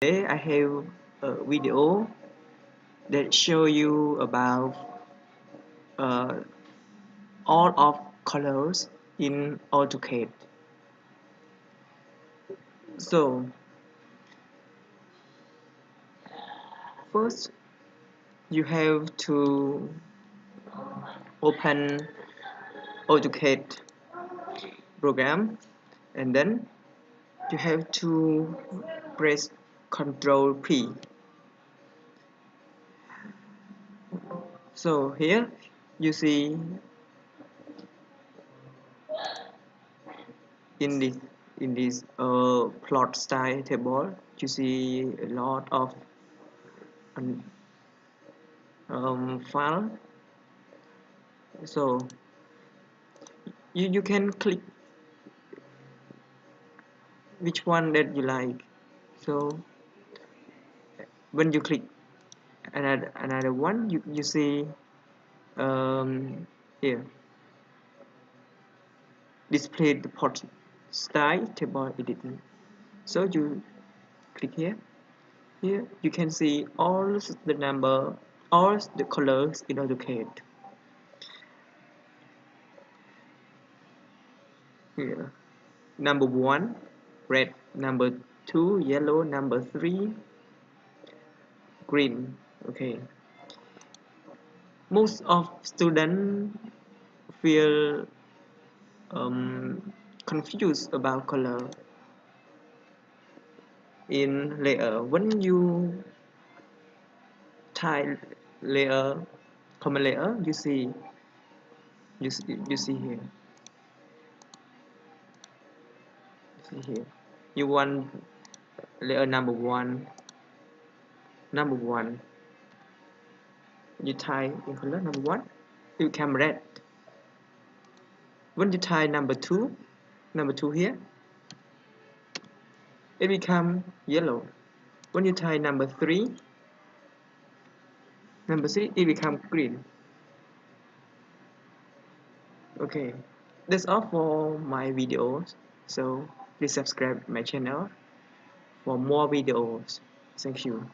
Today I have a video that show you about uh, all of colors in Autocad. So first you have to open Autocad program, and then you have to press Ctrl P. So here you see in this plot style table, you see a lot of file. So you can click which one that you like. So when you click another one, you see here display the port style table editing. So you click here. Here you can see all the number, all the colors in AutoCAD. Here, number 1 red, number 2 yellow, number 3 green. Okay, most of students feel confused about color in layer. When you type layer, common layer, you see here, you want layer number one, you type in color number 1, it become red. When you type number 2 here, it become yellow. When you type number 3, it become green. Okay, that's all for my videos. So please subscribe my channel for more videos. Thank you.